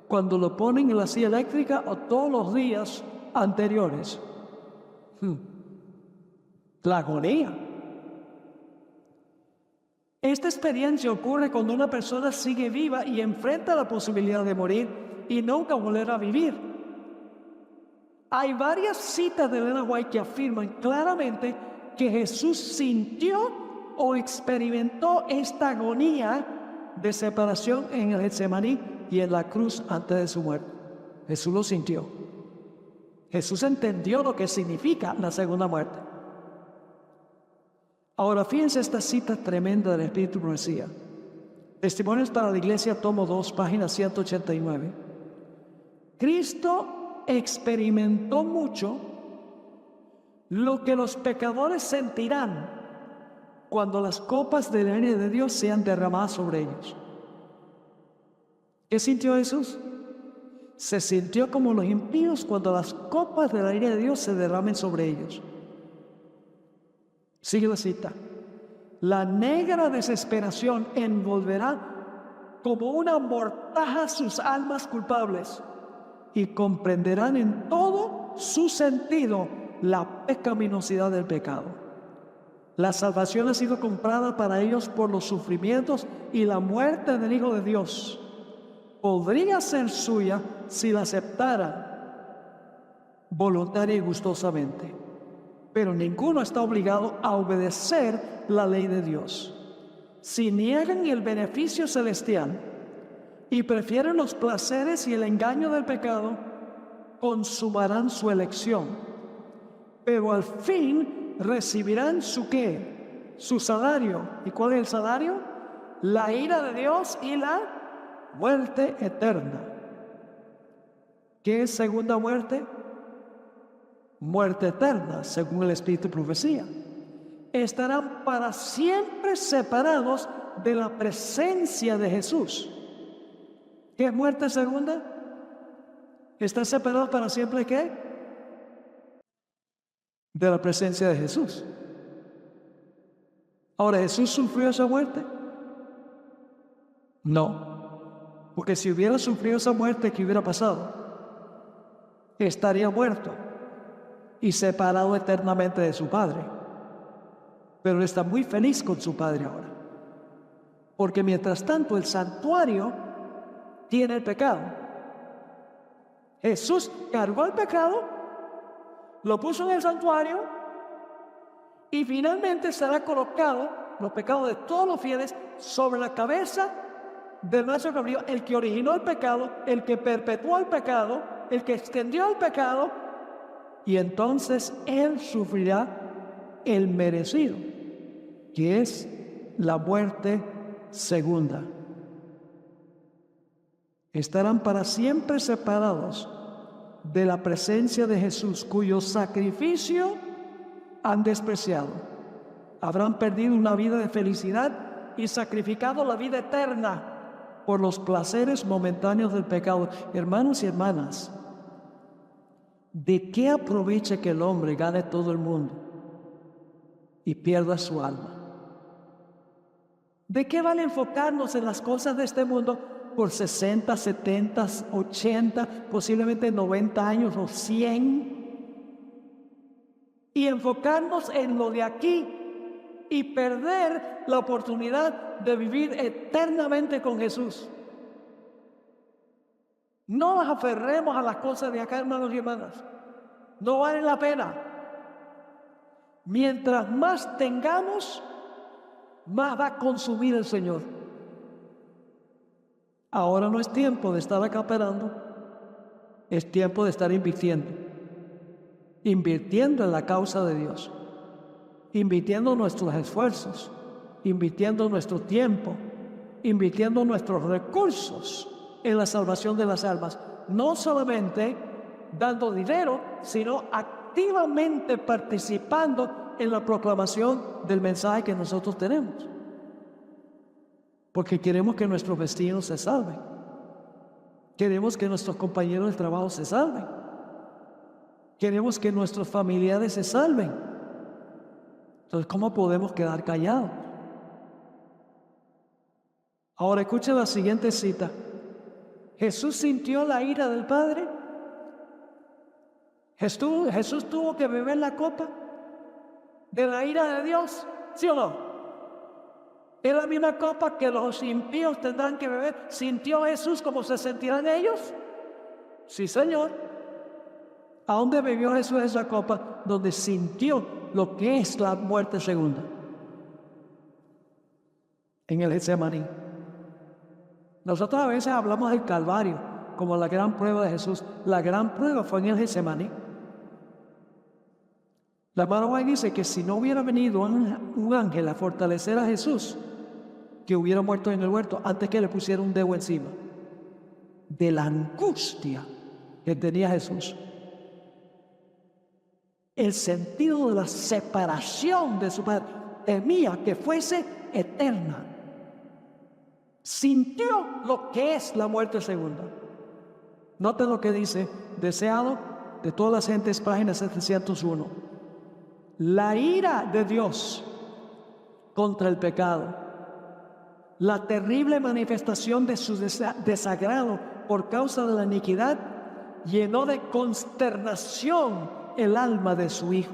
¿Cuando lo ponen en la silla eléctrica o todos los días anteriores? La agonía. Esta experiencia ocurre cuando una persona sigue viva y enfrenta la posibilidad de morir y nunca volver a vivir. Hay varias citas de Elena White que afirman claramente que Jesús sintió o experimentó esta agonía de separación en el Getsemaní y en la cruz antes de su muerte. Jesús lo sintió. Jesús entendió lo que significa la segunda muerte. Ahora, fíjense esta cita tremenda del Espíritu de Profecía. Testimonios para la Iglesia, tomo 2, página 189. Cristo experimentó mucho lo que los pecadores sentirán cuando las copas de la ira de Dios sean derramadas sobre ellos. ¿Qué sintió Jesús? Se sintió como los impíos cuando las copas de la ira de Dios se derramen sobre ellos. Sigue la cita. La negra desesperación envolverá como una mortaja sus almas culpables y comprenderán en todo su sentido la pecaminosidad del pecado. La salvación ha sido comprada para ellos por los sufrimientos y la muerte del Hijo de Dios. Podría ser suya si la aceptara voluntaria y gustosamente. Pero ninguno está obligado a obedecer la ley de Dios. Si niegan el beneficio celestial y prefieren los placeres y el engaño del pecado, consumarán su elección. Pero al fin recibirán su ¿qué? Su salario. ¿Y cuál es el salario? La ira de Dios y la muerte eterna. ¿Qué es segunda muerte? Muerte eterna, según el Espíritu de Profecía. Estarán para siempre separados de la presencia de Jesús. ¿Qué es muerte segunda? ¿Están separados para siempre de qué? De la presencia de Jesús. Ahora, ¿Jesús sufrió esa muerte? No. Porque si hubiera sufrido esa muerte, ¿qué hubiera pasado? Estaría muerto. y separado eternamente de su Padre. Pero él está muy feliz con su Padre ahora. Porque mientras tanto el santuario tiene el pecado. Jesús cargó el pecado, lo puso en el santuario y finalmente será colocado los pecados de todos los fieles sobre la cabeza del nuestro cabrío, el que originó el pecado, el que perpetuó el pecado, el que extendió el pecado, y entonces él sufrirá el merecido, que es la muerte segunda. Estarán para siempre separados de la presencia de Jesús, cuyo sacrificio han despreciado. Habrán perdido una vida de felicidad y sacrificado la vida eterna por los placeres momentáneos del pecado. Hermanos y hermanas, ¿de qué aprovecha que el hombre gane todo el mundo y pierda su alma? ¿De qué vale enfocarnos en las cosas de este mundo por 60, 70, 80, posiblemente 90 años o 100? Y enfocarnos en lo de aquí y perder la oportunidad de vivir eternamente con Jesús. No nos aferremos a las cosas de acá, hermanos y hermanas. No vale la pena. Mientras más tengamos, más va a consumir el Señor. Ahora no es tiempo de estar acaparando, es tiempo de estar invirtiendo en la causa de Dios, invirtiendo nuestros esfuerzos, invirtiendo nuestro tiempo, invirtiendo nuestros recursos en la salvación de las almas, no solamente dando dinero, sino activamente participando en la proclamación del mensaje que nosotros tenemos. Porque queremos que nuestros vecinos se salven. Queremos que nuestros compañeros de trabajo se salven. Queremos que nuestros familiares se salven. Entonces, ¿cómo podemos quedar callados? Ahora escuchen la siguiente cita. ¿Jesús sintió la ira del Padre? ¿Jesús tuvo que beber la copa de la ira de Dios? ¿Sí o no? ¿Es la misma copa que los impíos tendrán que beber? ¿Sintió Jesús como se sentirán ellos? Sí, Señor. ¿A dónde bebió Jesús esa copa? Donde sintió lo que es la muerte segunda. En el Getsemaní. Nosotros a veces hablamos del Calvario como la gran prueba de Jesús. La gran prueba fue en el Getsemaní. La hermana White dice que si no hubiera venido un ángel a fortalecer a Jesús, que hubiera muerto en el huerto antes que le pusiera un dedo encima de la angustia que tenía Jesús. El sentido de la separación de su Padre, temía que fuese eterna. Sintió lo que es la muerte segunda. Noten lo que dice, deseado de todas las gentes, página 701. La ira de Dios contra el pecado, la terrible manifestación de su desagrado por causa de la iniquidad, llenó de consternación el alma de su Hijo.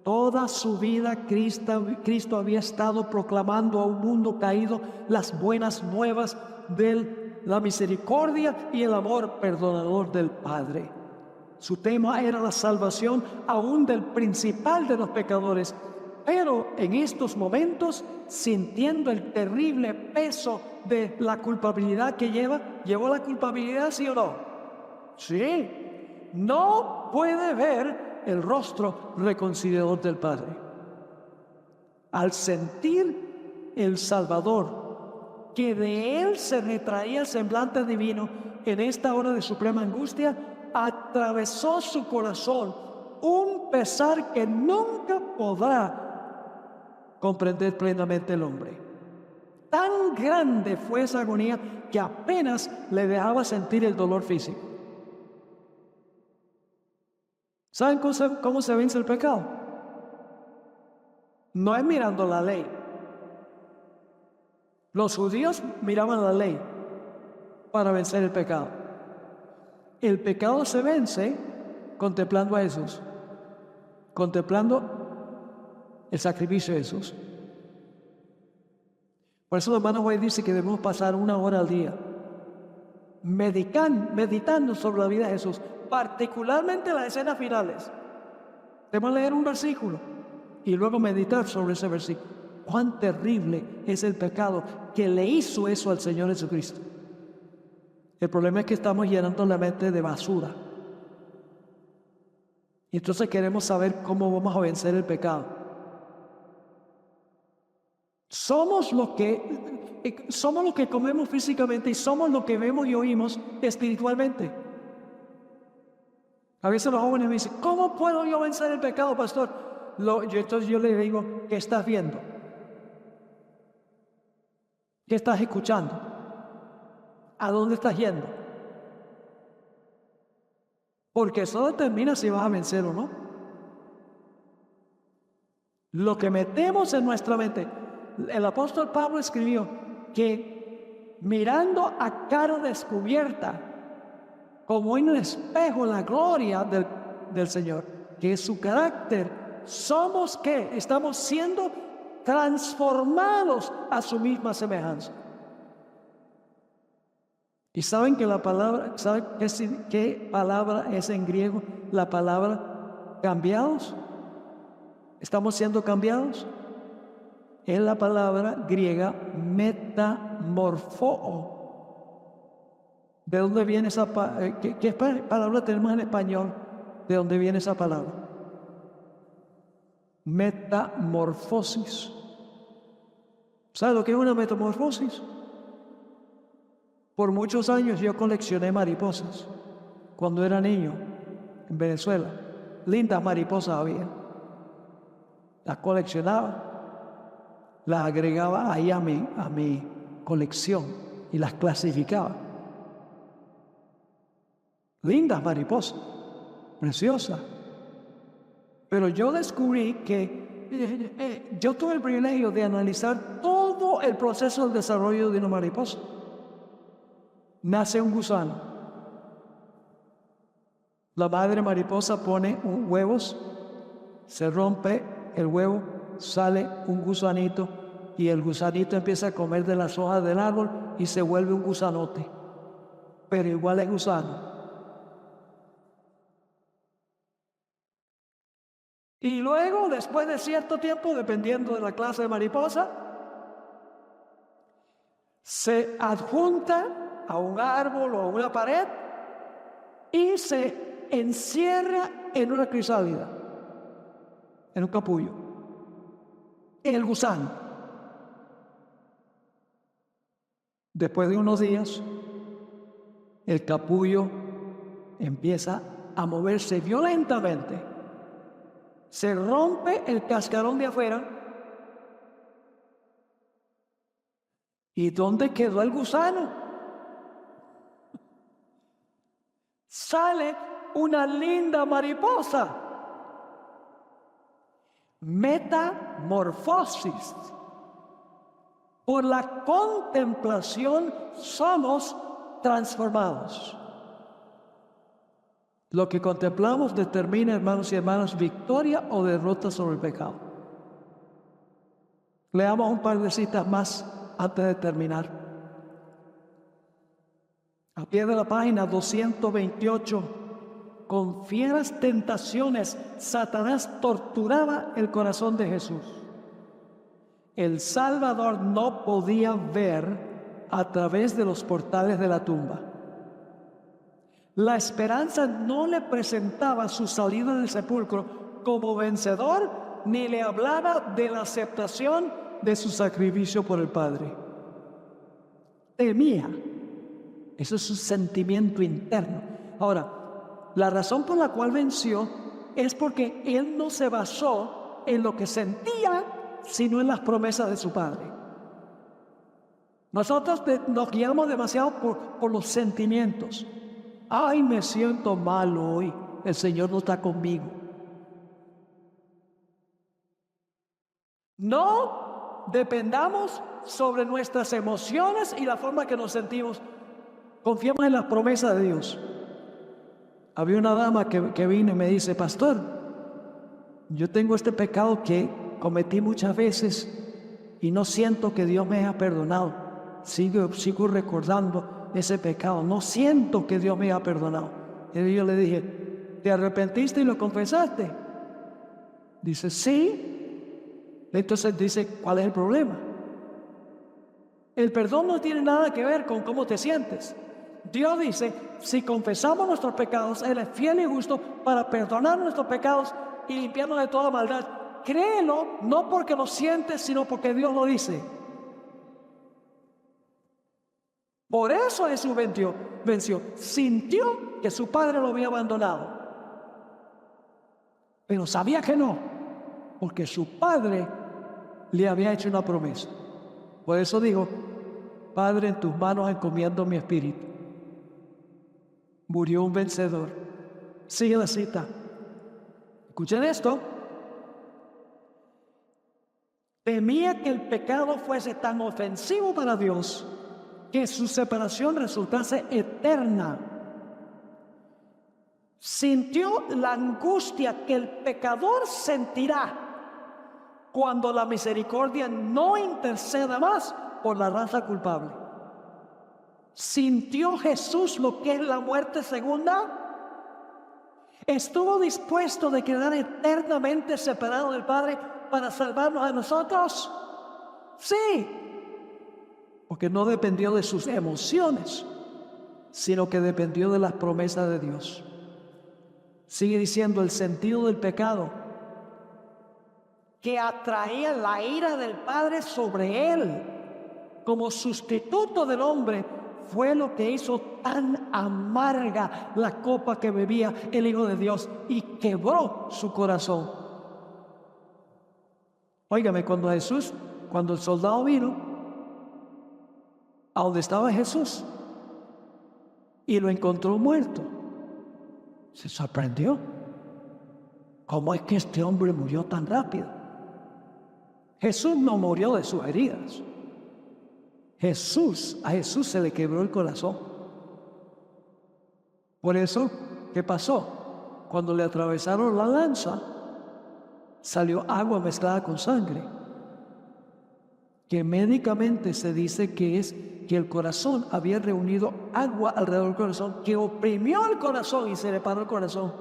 Toda su vida Cristo había estado proclamando a un mundo caído las buenas nuevas de la misericordia y el amor perdonador del Padre. Su tema era la salvación aún del principal de los pecadores, pero en estos momentos, sintiendo el terrible peso de la culpabilidad que ¿llevó la culpabilidad, sí o no? Sí. No puede ver el rostro reconciliador del Padre. Al sentir el Salvador, que de él se retraía el semblante divino en esta hora de suprema angustia, atravesó su corazón un pesar que nunca podrá comprender plenamente el hombre. Tan grande fue esa agonía que apenas le dejaba sentir el dolor físico. ¿Saben cómo se vence el pecado? No es mirando la ley. Los judíos miraban la ley para vencer el pecado. El pecado se vence contemplando a Jesús. contemplando el sacrificio de Jesús. Por eso el hermano White dice que debemos pasar 1 hora al día meditando sobre la vida de Jesús, particularmente las escenas finales. Debemos leer un versículo y luego meditar sobre ese versículo. Cuán terrible es el pecado que le hizo eso al Señor Jesucristo. El problema es que estamos llenando la mente de basura. Y entonces queremos saber cómo vamos a vencer el pecado. Somos lo que comemos físicamente y somos lo que vemos y oímos espiritualmente. A veces los jóvenes me dicen, ¿cómo puedo yo vencer el pecado, pastor? Entonces yo le digo, ¿qué estás viendo? ¿Qué estás escuchando? ¿A dónde estás yendo? Porque eso determina si vas a vencer o no. Lo que metemos en nuestra mente. El apóstol Pablo escribió que mirando a cara descubierta, como en un espejo, la gloria del Señor, que es su carácter, somos ¿qué? Estamos siendo transformados a su misma semejanza. ¿Y saben que la palabra, saben qué palabra es en griego? La palabra cambiados. ¿Estamos siendo cambiados? Es la palabra griega metamorfoo. ¿De dónde viene esa palabra? ¿Qué palabra tenemos en español? ¿De dónde viene esa palabra? Metamorfosis. ¿Sabe lo que es una metamorfosis? Por muchos años yo coleccioné mariposas. Cuando era niño, en Venezuela, lindas mariposas había. Las coleccionaba. Las agregaba ahí a mi colección y las clasificaba. Lindas mariposas, preciosas. Pero yo descubrí que yo tuve el privilegio de analizar todo el proceso del desarrollo de una mariposa. Nace un gusano. La madre mariposa pone huevos, se rompe el huevo, sale un gusanito y el gusanito empieza a comer de las hojas del árbol y se vuelve un gusanote, pero igual es gusano. Y luego, después de cierto tiempo, dependiendo de la clase de mariposa, se adjunta a un árbol o a una pared y se encierra en una crisálida, en un capullo. El gusano. Después de unos días, el capullo empieza a moverse violentamente. Se rompe el cascarón de afuera. ¿Y dónde quedó el gusano? Sale una linda mariposa. Metamorfosis. Por la contemplación somos transformados. Lo que contemplamos determina, hermanos y hermanas, victoria o derrota sobre el pecado. Leamos un par de citas más antes de terminar. A pie de la página 228, con fieras tentaciones, Satanás torturaba el corazón de Jesús. El Salvador no podía ver a través de los portales de la tumba. La esperanza no le presentaba su salida del sepulcro como vencedor, ni le hablaba de la aceptación de su sacrificio por el Padre. Temía. Eso es un sentimiento interno. Ahora, la razón por la cual venció es porque él no se basó en lo que sentía, sino en las promesas de su Padre. Nosotros nos guiamos demasiado por los sentimientos. Ay, me siento mal hoy, el Señor no está conmigo. No dependamos sobre nuestras emociones y la forma que nos sentimos. Confiemos en las promesas de Dios. Había una dama que vino y me dice, pastor, yo tengo este pecado que cometí muchas veces y no siento que Dios me haya perdonado. Sigo recordando ese pecado. No siento que Dios me haya perdonado. Y yo le dije, ¿te arrepentiste y lo confesaste? Dice, sí. Entonces dice, ¿cuál es el problema? El perdón no tiene nada que ver con cómo te sientes. Dios dice, si confesamos nuestros pecados, Él es fiel y justo para perdonar nuestros pecados y limpiarnos de toda maldad. Créelo, no porque lo sientes, sino porque Dios lo dice. Por eso Jesús venció. Sintió que su padre lo había abandonado, pero sabía que no, porque su padre le había hecho una promesa. Por eso dijo, Padre, en tus manos encomiendo mi espíritu. Murió un vencedor. Sigue la cita. Escuchen esto. Temía que el pecado fuese tan ofensivo para Dios que su separación resultase eterna. Sintió la angustia que el pecador sentirá cuando la misericordia no interceda más por la raza culpable. ¿Sintió Jesús lo que es la muerte segunda? ¿Estuvo dispuesto de quedar eternamente separado del Padre para salvarnos a nosotros? Sí, porque no dependió de sus emociones, sino que dependió de las promesas de Dios. Sigue diciendo el sentido del pecado que atraía la ira del Padre sobre él como sustituto del hombre fue lo que hizo tan amarga la copa que bebía el Hijo de Dios y quebró su corazón. Óigame, cuando el soldado vino a donde estaba Jesús y lo encontró muerto, se sorprendió. ¿Cómo es que este hombre murió tan rápido? Jesús no murió de sus heridas. A Jesús se le quebró el corazón. Por eso, ¿qué pasó? Cuando le atravesaron la lanza, salió agua mezclada con sangre, que médicamente se dice que es que el corazón había reunido agua alrededor del corazón, que oprimió el corazón y se le paró el corazón.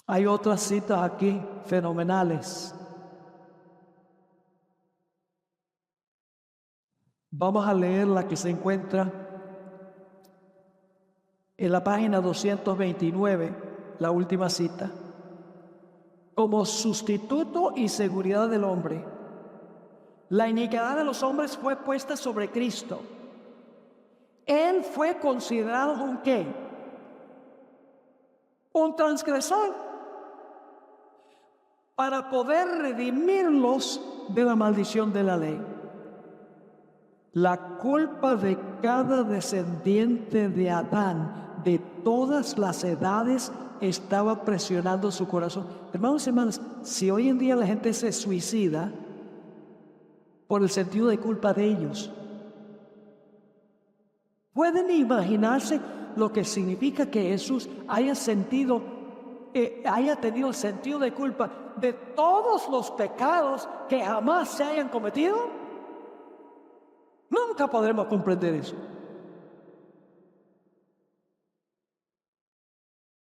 Hay otras citas aquí fenomenales. Vamos a leer la que se encuentra en la página 229, la última cita. Como sustituto y seguridad del hombre, la iniquidad de los hombres fue puesta sobre Cristo. Él fue considerado un ¿qué? Un transgresor, para poder redimirlos de la maldición de la ley. La culpa de cada descendiente de Adán, de todas las edades, estaba presionando su corazón. Hermanos y hermanas, si hoy en día la gente se suicida por el sentido de culpa de ellos, ¿pueden imaginarse lo que significa que Jesús haya tenido el sentido de culpa de todos los pecados que jamás se hayan cometido? Nunca podremos comprender eso.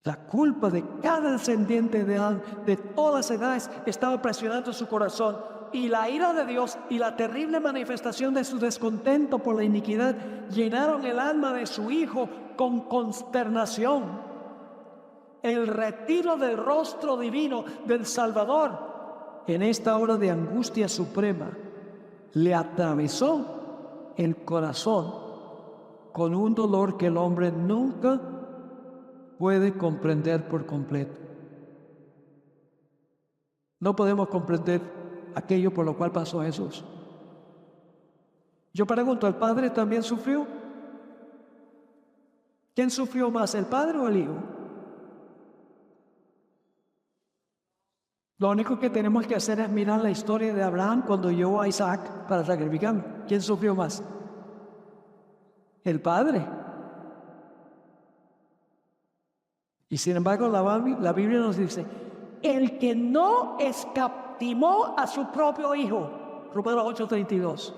La culpa de cada descendiente de Adán, de todas las edades, estaba presionando su corazón. Y la ira de Dios y la terrible manifestación de su descontento por la iniquidad llenaron el alma de su Hijo con consternación. El retiro del rostro divino del Salvador en esta hora de angustia suprema le atravesó el corazón con un dolor que el hombre nunca puede comprender por completo. No podemos comprender aquello por lo cual pasó Jesús. Yo pregunto, ¿el Padre también sufrió? ¿Quién sufrió más, el Padre o el Hijo? Lo único que tenemos que hacer es mirar la historia de Abraham cuando llevó a Isaac para sacrificarlo. ¿Quién sufrió más? El Padre. Y sin embargo la Biblia nos dice, el que no escatimó a su propio Hijo, Romanos 8:32,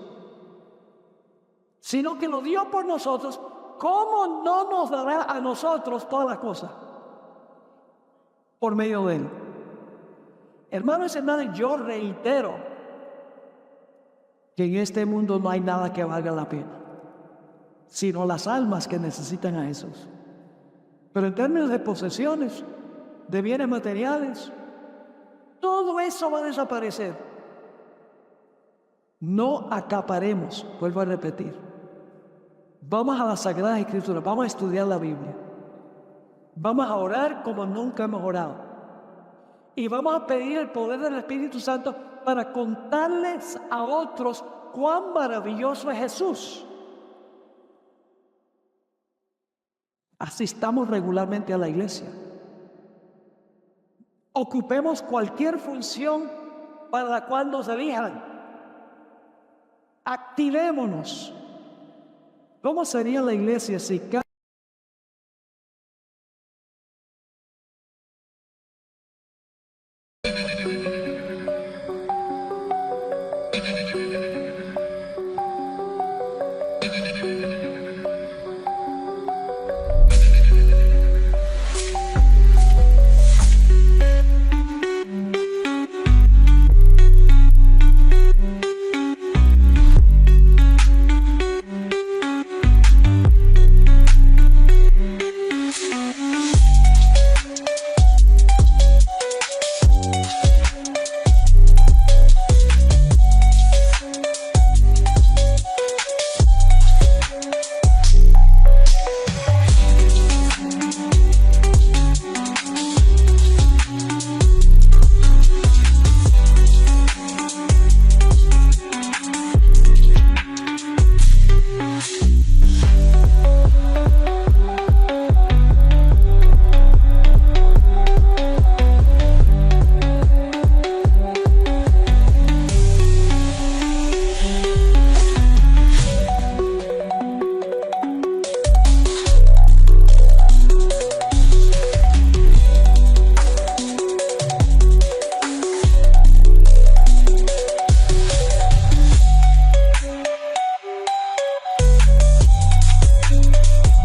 sino que lo dio por nosotros, ¿cómo no nos dará a nosotros todas las cosas? Por medio de Él. Hermanos y hermanas, yo reitero que en este mundo no hay nada que valga la pena, sino las almas que necesitan a Jesús. Pero en términos de posesiones, de bienes materiales, todo eso va a desaparecer. No acaparemos, vuelvo a repetir. Vamos a las Sagradas Escrituras, vamos a estudiar la Biblia. Vamos a orar como nunca hemos orado. Y vamos a pedir el poder del Espíritu Santo para contarles a otros cuán maravilloso es Jesús. Asistamos regularmente a la iglesia. Ocupemos cualquier función para la cual nos elijan. Activémonos. ¿Cómo sería la iglesia si cada